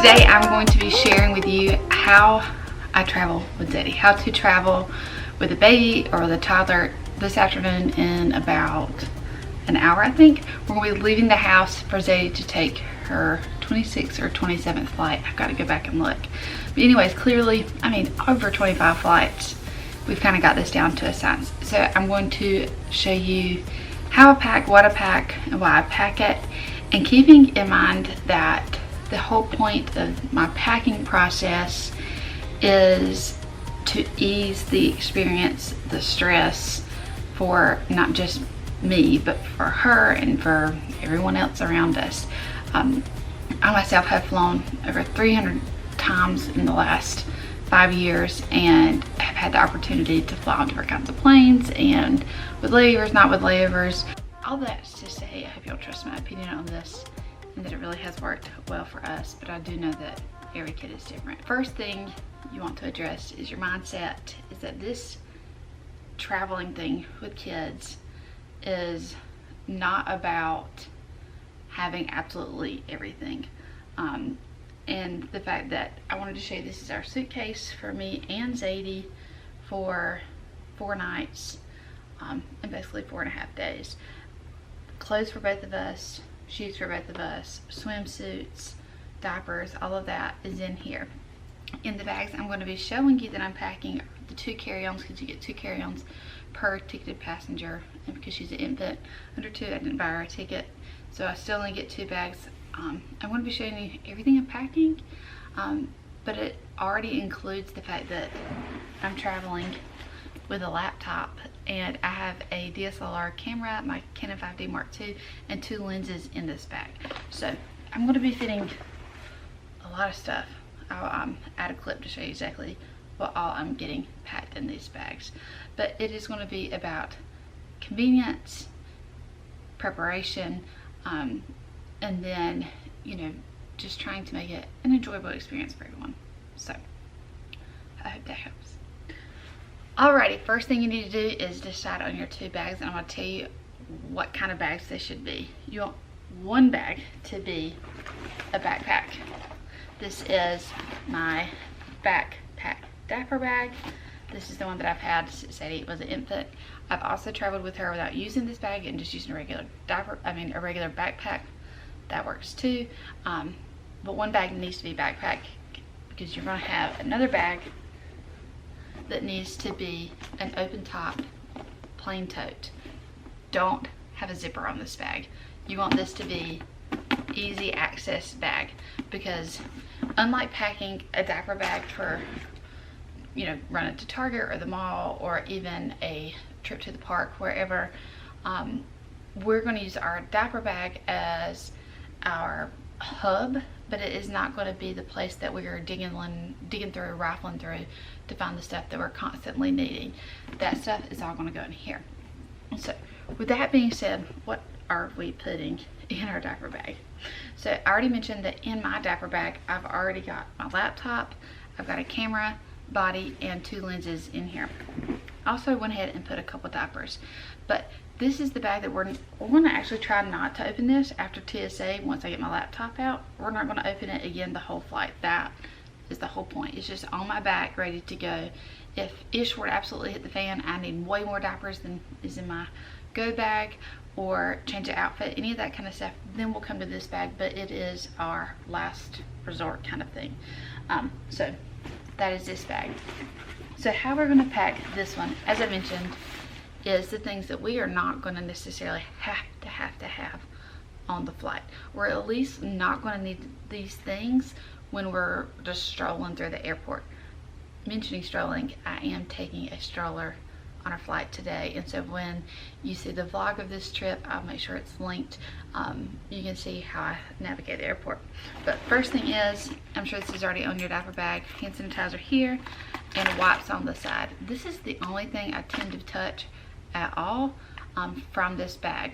Today I'm going to be sharing with you how I travel with Zadie, how to travel with a baby or with a toddler. This afternoon in about an hour, I think, we're going to be leaving the house for Zadie to take her 26th or 27th flight. I've got to go back and look. But anyways, clearly, over 25 flights. We've kind of got this down to a science. So I'm going to show you how I pack, what I pack, and why I pack it. And keeping in mind that the whole point of my packing process is to ease the experience, the stress for not just me, but for her and for everyone else around us. I myself have flown over 300 times in the last 5 years and have had the opportunity to fly on different kinds of planes and with layovers, not with layovers. All that's to say, I hope you'll trust my opinion on this and that it really has worked well for us, but I do know that every kid is different. First thing you want to address is your mindset, is that this traveling thing with kids is not about having absolutely everything. And the fact that I wanted to show you, this is our suitcase for me and Zadie for 4 nights and basically 4.5 days. Clothes for both of us, shoes for both of us, swimsuits, diapers, all of that is in here. In the bags I'm going to be showing you that I'm packing the 2 carry-ons, because you get 2 carry-ons per ticketed passenger, and because she's an infant under 2, I didn't buy her a ticket, so I still only get 2 bags. I'm going to be showing you everything I'm packing, but it already includes the fact that I'm traveling with a laptop and I have a DSLR camera, my Canon 5D Mark II, and 2 lenses in this bag. So I'm going to be fitting a lot of stuff. I'll add a clip to show you exactly what all I'm getting packed in these bags. But it is going to be about convenience, preparation, and then, just trying to make it an enjoyable experience for everyone. So I hope that helps. Alrighty, first thing you need to do is decide on your 2 bags, and I'm going to tell you what kind of bags they should be. You want one bag to be a backpack. This is my backpack diaper bag. This is the one that I've had since Zadie was an infant. I've also traveled with her without using this bag and just using a regular a regular backpack. That works too. But one bag needs to be backpack, because you're going to have another bag that needs to be an open top, plain tote. Don't have a zipper on this bag. You want this to be easy access bag, because unlike packing a diaper bag for running to Target or the mall or even a trip to the park, wherever, we're going to use our diaper bag as our hub, but it is not going to be the place that we are digging through, rifling through to find the stuff that we're constantly needing. That stuff is all going to go in here. So with that being said, what are we putting in our diaper bag? So I already mentioned that in my diaper bag I've already got my laptop, I've got a camera, body, and 2 lenses in here. Also went ahead and put a couple diapers, but this is the bag that we're going to actually try not to open this after TSA. Once I get my laptop out, we're not going to open it again the whole flight. That is the whole point. It's just on my back, ready to go. If Ish were to absolutely hit the fan, I need way more diapers than is in my go bag, or change the outfit, any of that kind of stuff, then we'll come to this bag, but it is our last resort kind of thing. So that is this bag. So how we're going to pack this one, as I mentioned, is the things that we are not going to necessarily have to have on the flight. We're at least not going to need these things when we're just strolling through the airport. Mentioning strolling, I am taking a stroller on our flight today, and so when you see the vlog of this trip, I'll make sure it's linked. You can see how I navigate the airport. But first thing is, I'm sure this is already on your diaper bag, hand sanitizer here and wipes on the side. This is the only thing I tend to touch at all from this bag.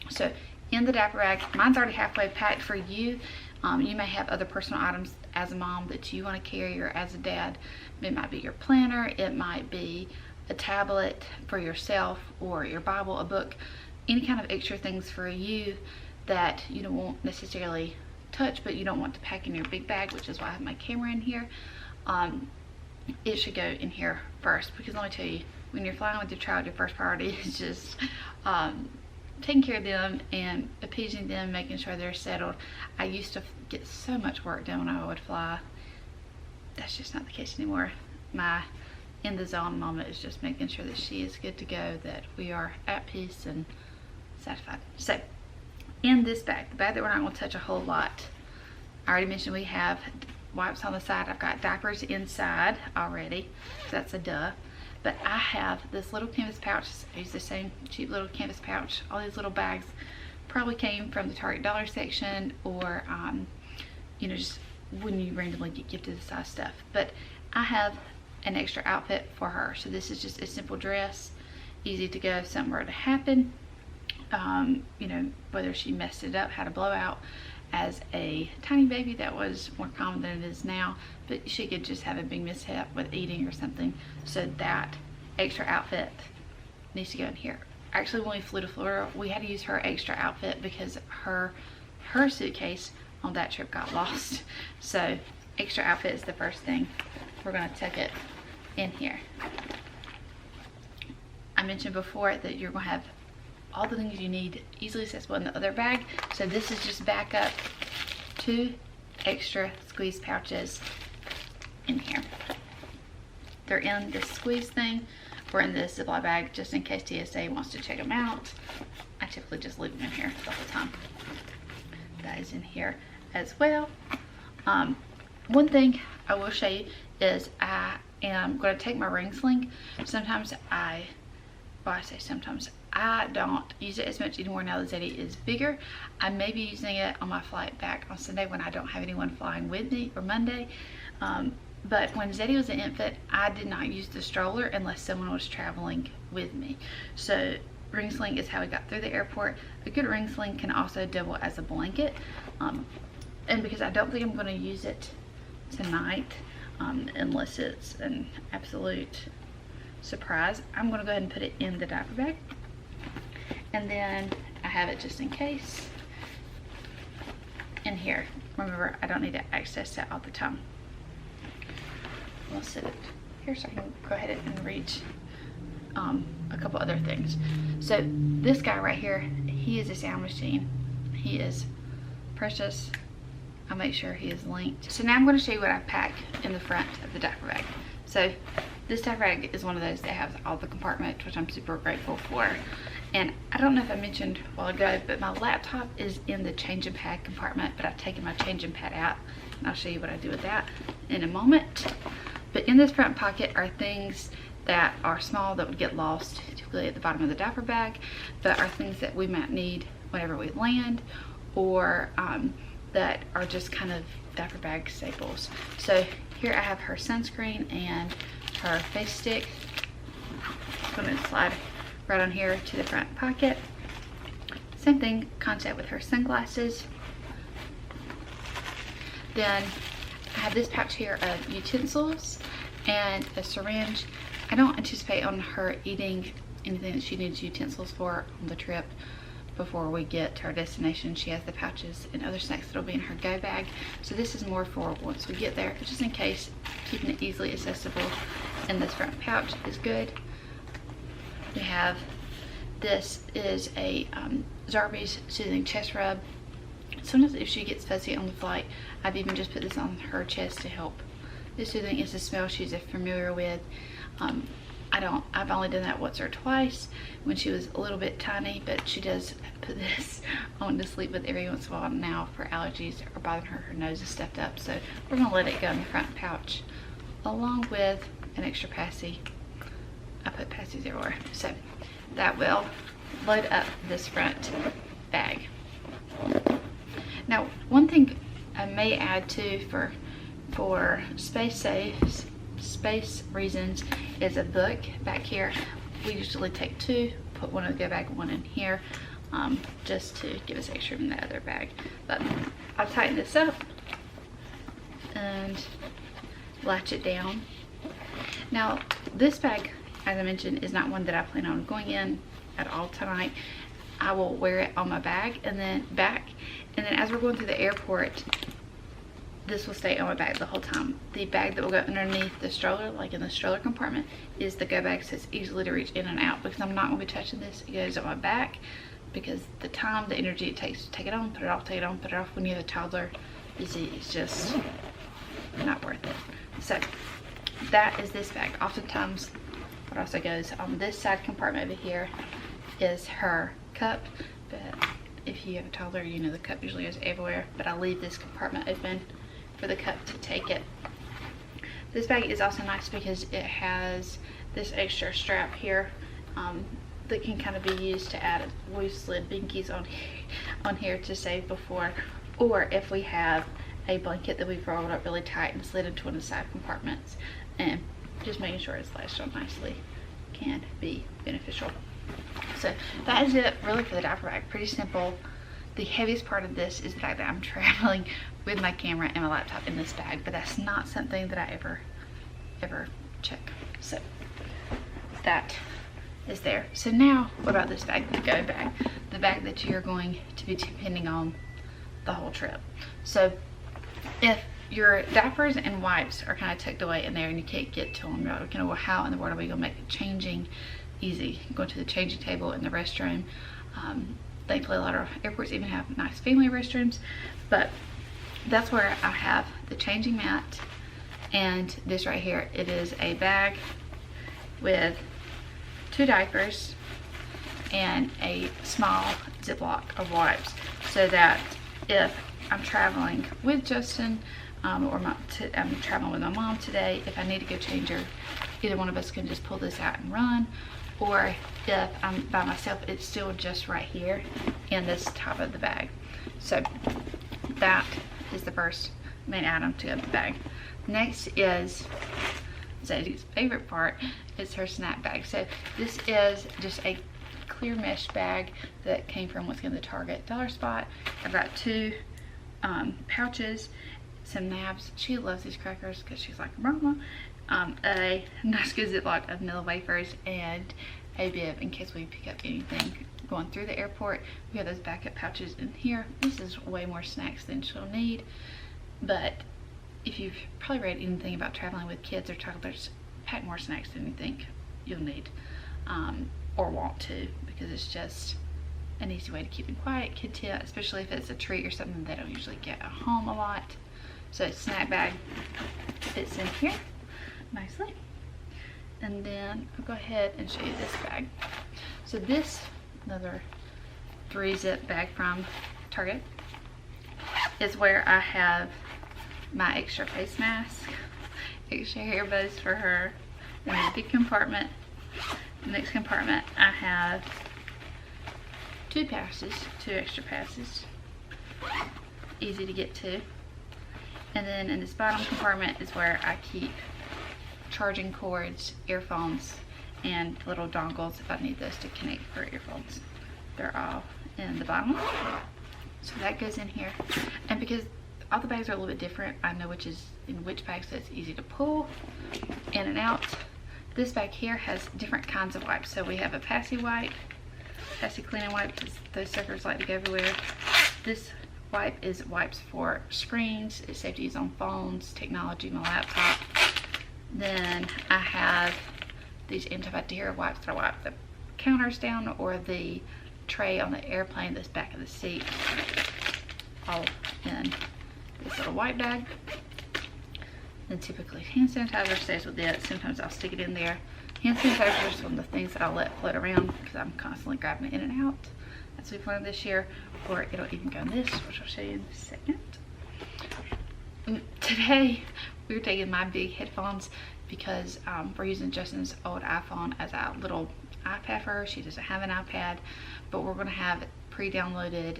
So in the diaper bag, mine's already halfway packed. For you, you may have other personal items as a mom that you want to carry, or as a dad, it might be your planner, it might be a tablet for yourself, or your Bible, a book, any kind of extra things for you that you won't necessarily touch, but you don't want to pack in your big bag, which is why I have my camera in here. It should go in here first, because let me tell you, when you're flying with your child, your first priority is just taking care of them and appeasing them, making sure they're settled. I used to get so much work done when I would fly. That's just not the case anymore. My in the zone moment is just making sure that she is good to go, that we are at peace and satisfied. So in this bag, the bag that we're not going to touch a whole lot, I already mentioned we have wipes on the side. I've got diapers inside already, so that's a duh. But I have this little canvas pouch. I use the same cheap little canvas pouch. All these little bags probably came from the Target Dollar section, or you know, just when you randomly get gifted this size stuff. But I have an extra outfit for her. So this is just a simple dress, easy to go if something were to happen. You know, whether she messed it up, had a blowout. As a tiny baby, that was more common than it is now, but she could just have a big mishap with eating or something. So that extra outfit needs to go in here. Actually, when we flew to Florida, we had to use her extra outfit because her suitcase on that trip got lost. So extra outfit is the first thing. We're going to tuck it in here. I mentioned before that you're going to have all the things you need easily accessible in the other bag. So this is just backup, 2 extra squeeze pouches in here. They're in this squeeze thing or in this Ziploc bag just in case TSA wants to check them out. I typically just leave them in here the whole time. That is in here as well. One thing I will show you is I am going to take my ring sling. Sometimes I don't use it as much anymore now that Zadie is bigger. I may be using it on my flight back on Sunday when I don't have anyone flying with me, or Monday. But when Zadie was an infant, I did not use the stroller unless someone was traveling with me. So ring sling is how we got through the airport. A good ring sling can also double as a blanket. And because I don't think I'm going to use it tonight, unless it's an absolute surprise, I'm going to go ahead and put it in the diaper bag. And then I have it just in case in here. Remember, I don't need to access it all the time. I'll sit it here so I can go ahead and reach a couple other things. So this guy right here, he is a sound machine. He is precious. I'll make sure he is linked. So now I'm going to show you what I pack in the front of the diaper bag. So this diaper bag is one of those that has all the compartments, which I'm super grateful for. And I don't know if I mentioned a while ago, but my laptop is in the change and pad compartment, but I've taken my change and pad out, and I'll show you what I do with that in a moment. But in this front pocket are things that are small that would get lost typically at the bottom of the diaper bag, but are things that we might need whenever we land, or that are just kind of diaper bag staples. So here I have her sunscreen and her face stick. I'm going to slide right on here to the front pocket. Same thing, contact with her sunglasses. Then I have this pouch here of utensils and a syringe. I don't anticipate on her eating anything that she needs utensils for on the trip. Before we get to our destination, she has the pouches and other snacks that'll be in her go bag. So this is more for once we get there, just in case. Keeping it easily accessible in this front pouch is good. We have, this is a Zarbee's Soothing Chest Rub. Sometimes if she gets fuzzy on the flight, I've even just put this on her chest to help. This soothing is a smell she's familiar with. I've only done that once or twice when she was a little bit tiny, but she does put this on to sleep with every once in a while now for allergies or bothering her. Her nose is stuffed up, so we're gonna let it go in the front pouch along with an extra passy. I put passies everywhere, so that will load up this front bag. Now, one thing I may add too for space reasons is a book back here. We usually take 2, put one in the go bag, one in here, just to give us extra in the other bag. But I'll tighten this up and latch it down. Now, this bag, as I mentioned, is not one that I plan on going in at all tonight. I will wear it on my bag and then back. And then as we're going through the airport, this will stay on my bag the whole time. The bag that will go underneath the stroller, like in the stroller compartment, is the go bag, so it's easily to reach in and out. Because I'm not going to be touching this, it goes on my back. Because the time, the energy it takes to take it on, put it off, take it on, put it off when you have a toddler, it's just not worth it. So that is this bag. Oftentimes, what also goes on this side compartment over here is her cup. But if you have a toddler, you know the cup usually goes everywhere. But I leave this compartment open for the cup to take it. This bag is also nice because it has this extra strap here that can kind of be used to add loose lid binkies on here to save before, or if we have a blanket that we've rolled up really tight and slid into one of the side compartments, and just making sure it's latched on nicely can be beneficial. So that is it really for the diaper bag. Pretty simple. The heaviest part of this is the fact that I'm traveling with my camera and my laptop in this bag, but that's not something that I ever check. So that is there. So now, what about this bag, the go bag? The bag that you're going to be depending on the whole trip. So if your diapers and wipes are kind of tucked away in there and you can't get to them, you're like, well, how in the world are we going to make changing easy? Go to the changing table in the restroom. Thankfully, a lot of airports even have nice family restrooms, but that's where I have the changing mat and this right here. It is a bag with 2 diapers and a small Ziploc of wipes, so that if I'm traveling with Justin or I'm traveling with my mom today, if I need to go change her, either one of us can just pull this out and run. Or if I'm by myself, it's still just right here in this top of the bag. So that is the first main item to go in the bag. Next is Zadie's favorite part, is her snack bag. So this is just a clear mesh bag that came from what's in the Target dollar spot. I've got 2 pouches, some nabs. She loves these crackers because she's like mama. A nice good Ziploc of vanilla wafers, and a bib in case we pick up anything going through the airport. We have those backup pouches in here. This is way more snacks than she'll need, but if you've probably read anything about traveling with kids or toddlers, pack more snacks than you think you'll need or want to, because it's just an easy way to keep them quiet, kid tip, especially if it's a treat or something they don't usually get at home a lot. So snack bag fits in here nicely. And then I'll go ahead and show you this bag. So this, another 3-zip bag from Target, is where I have my extra face mask, extra hair bows for her. Then the big compartment, the next compartment, I have 2 extra passes, easy to get to. And then in this bottom compartment is where I keep charging cords, earphones, and little dongles if I need those to connect for earphones. They're all in the bottom. So that goes in here. And because all the bags are a little bit different, I know which is in which bag, so it's easy to pull in and out. This bag here has different kinds of wipes. So we have a passy wipe, passy cleaning wipe, because those suckers like to go everywhere. This wipe is wipes for screens. It's safe to use on phones, technology, my laptop. Then I have these antibacterial wipes that I wipe the counters down or the tray on the airplane that's back of the seat, all in this little white bag. And typically hand sanitizer stays with it. Sometimes I'll stick it in there. Hand sanitizer is one of the things that I'll let float around because I'm constantly grabbing it in and out, as we've learned this year. Or it'll even go in this, which I'll show you in a second. Today we were taking my big headphones because we're using Justin's old iPhone as a little iPad for her. She doesn't have an iPad, but we're going to have pre-downloaded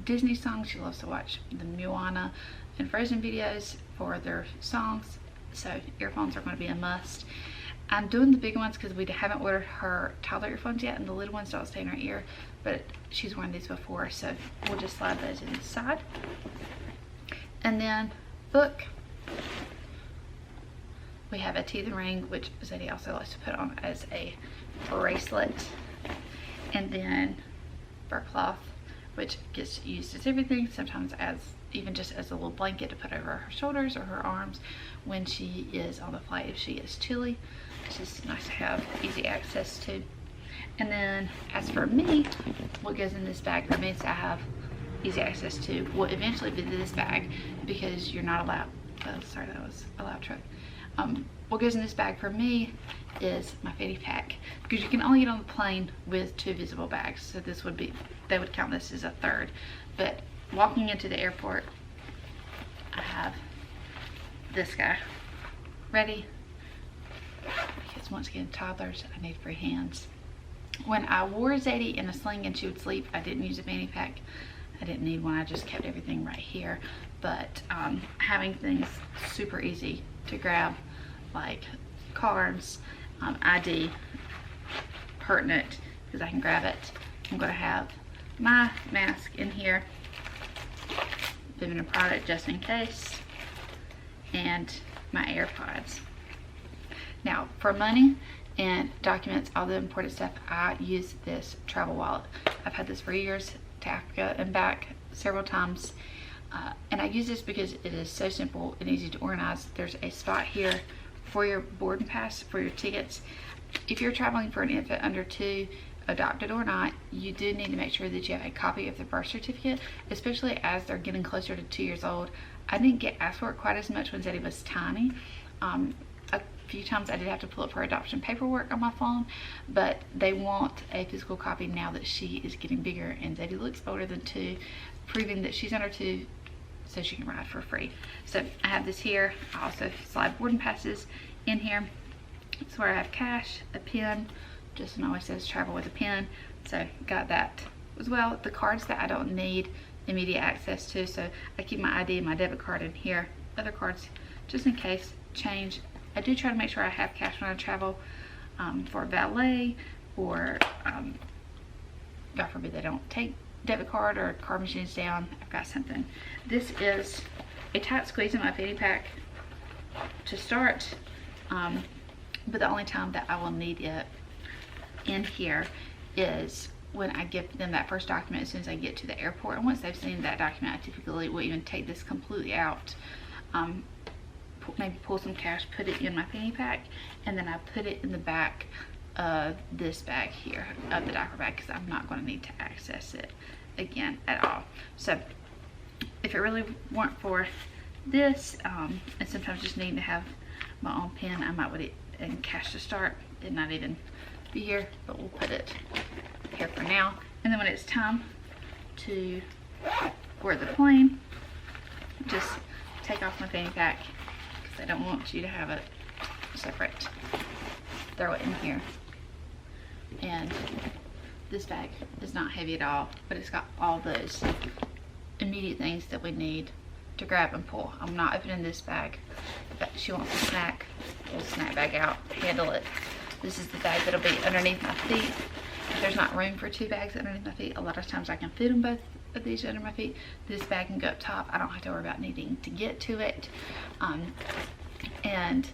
Disney songs. She loves to watch the Moana and Frozen videos for their songs, so earphones are going to be a must. I'm doing the big ones because we haven't ordered her toddler earphones yet, and the little ones don't stay in her ear, but she's worn these before, so we'll just slide those inside. And then book, we have a teeth and ring, which Zadie also likes to put on as a bracelet. And then fur cloth, which gets used as everything, sometimes as even just as a little blanket to put over her shoulders or her arms when she is on the flight if she is chilly. It's just nice to have easy access to. And then as for me, what goes in this bag for me is I have easy access to will eventually be this bag, because you're not allowed, oh sorry, that was a loud truck. What goes in this bag for me is my fanny pack, because you can only get on the plane with 2 visible bags, so this would be, they would count this as a third. But walking into the airport, I have this guy ready, because once again, toddlers, I need free hands. When I wore Zadie in a sling and she would sleep, I didn't use a fanny pack. I didn't need one, I just kept everything right here. But having things super easy to grab, like cards, ID, pertinent, because I can grab it. I'm going to have my mask in here, feminine product just in case, and my AirPods. Now for money and documents, all the important stuff, I use this travel wallet. I've had this for years, to Africa and back several times, and I use this because it is so simple and easy to organize. There's a spot here for your boarding pass, for your tickets. If you're traveling for an infant under 2, adopted or not, you do need to make sure that you have a copy of the birth certificate, especially as they're getting closer to 2 years old. I didn't get asked for it quite as much when Zadie was tiny. A few times I did have to pull up her adoption paperwork on my phone, but they want a physical copy now that she is getting bigger and Zadie looks older than 2, proving that she's under 2 so she can ride for free. So I have this here. I also slide boarding passes in here. It's where I have cash, a pen. Justin always says travel with a pen, so got that as well. The cards that I don't need immediate access to, so I keep my ID and my debit card in here. Other cards just in case. Change. I do try to make sure I have cash when I travel, for valet, or God forbid they don't take debit card or card machines down. I've got something. This is a tight squeeze in my fanny pack to start, but the only time that I will need it in here is when I give them that first document as soon as I get to the airport. And once they've seen that document, I typically will even take this completely out, maybe pull some cash, put it in my fanny pack, and then I put it in the back of this bag here, of the diaper bag, because I'm not going to need to access it again at all. So if it really weren't for this, and sometimes just needing to have my own pen, I might put it in cash to start. Did not even be here, but we'll put it here for now. And then when it's time to board the plane, just take off my fanny pack, because I don't want you to have it separate. Throw it in here. And this bag is not heavy at all, but it's got all those immediate things that we need to grab and pull. I'm not opening this bag. If she wants a snack, pull the snack bag out, handle it. This is the bag that'll be underneath my feet. If there's not room for 2 bags underneath my feet, a lot of times I can fit them both of these under my feet. This bag can go up top. I don't have to worry about needing to get to it. And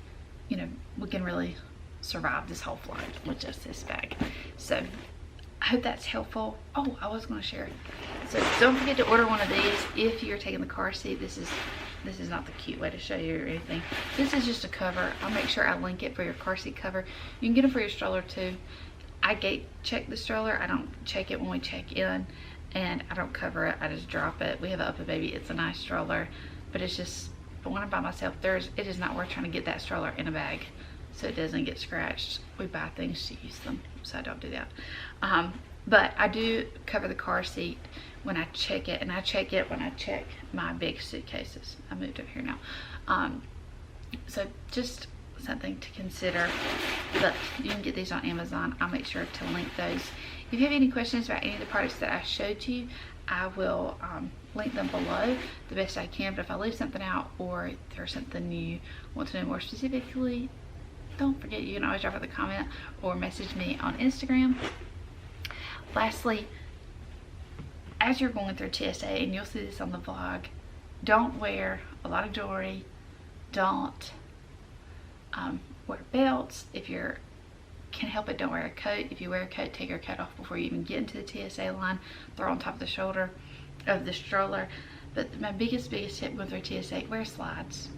you know, we can really survive this whole flight with just this bag. So I hope that's helpful. Oh, I was going to share. So don't forget to order one of these if you're taking the car seat. This is not the cute way to show you or anything. This is just a cover. I'll make sure I link it for your car seat cover. You can get them for your stroller too. I gate check the stroller. I don't check it when we check in, and I don't cover it. I just drop it. We have an Upper Baby. It's a nice stroller, but it's just, but when I'm by myself, it is not worth trying to get that stroller in a bag so it doesn't get scratched. We buy things to use them, so I don't do that. But I do cover the car seat when I check it, and I check it when I check my big suitcases. I moved up here now. So just something to consider. But you can get these on Amazon. I'll make sure to link those. If you have any questions about any of the products that I showed you, I will link them below the best I can. But if I leave something out, or if there's something you want to know more specifically, don't forget, you can always drop a comment or message me on Instagram. Lastly, as you're going through TSA, and you'll see this on the vlog, don't wear a lot of jewelry. Don't wear belts. If you're can help it, don't wear a coat. If you wear a coat, take your coat off before you even get into the TSA line. Throw it on top of the shoulder of the stroller. But my biggest tip going through TSA, wear slides.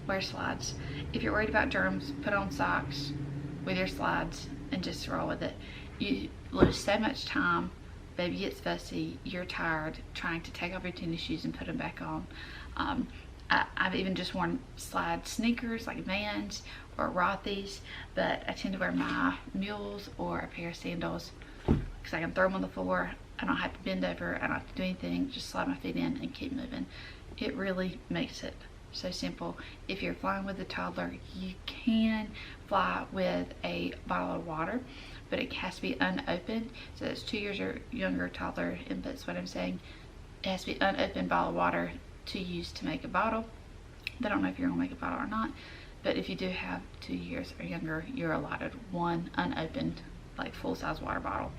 Wear slides. If you're worried about germs, put on socks with your slides and just roll with it. You lose so much time. Baby gets fussy. You're tired trying to take off your tennis shoes and put them back on. I've even just worn slide sneakers like Vans or Rothy's, but I tend to wear my mules or a pair of sandals because I can throw them on the floor. I don't have to bend over. I don't have to do anything. Just slide my feet in and keep moving. It really makes it so simple. If you're flying with a toddler, you can fly with a bottle of water, but it has to be unopened. So it's 2 years or younger toddler infants, what I'm saying. It has to be unopened bottle of water to use to make a bottle. I don't know if you're gonna make a bottle or not, but if you do have 2 years or younger, you're allotted one unopened, like full-size water bottle,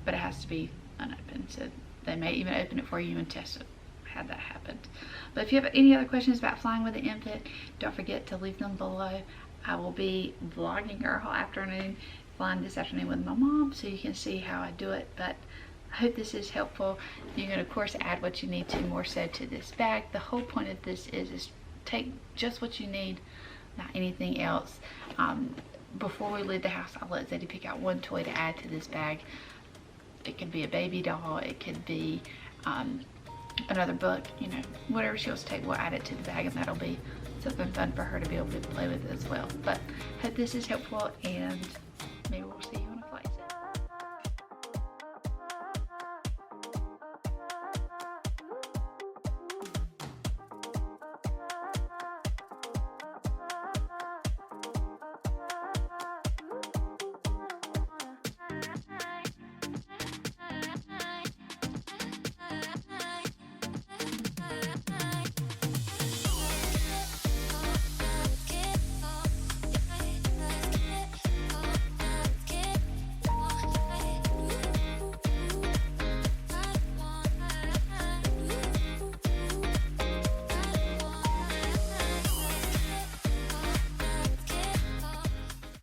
but it has to be unopened. So they may even open it for you and test it, had that happened. But if you have any other questions about flying with an infant, don't forget to leave them below. I will be vlogging our whole afternoon, flying this afternoon with my mom, so you can see how I do it. But I hope this is helpful. You can of course add what you need to more so to this bag. The whole point of this is take just what you need, not anything else. Before we leave the house, I'll let Zadie pick out one toy to add to this bag. It could be a baby doll, it could be another book, you know, whatever she wants to take, we'll add it to the bag, and that'll be something fun for her to be able to play with as well. But hope this is helpful, and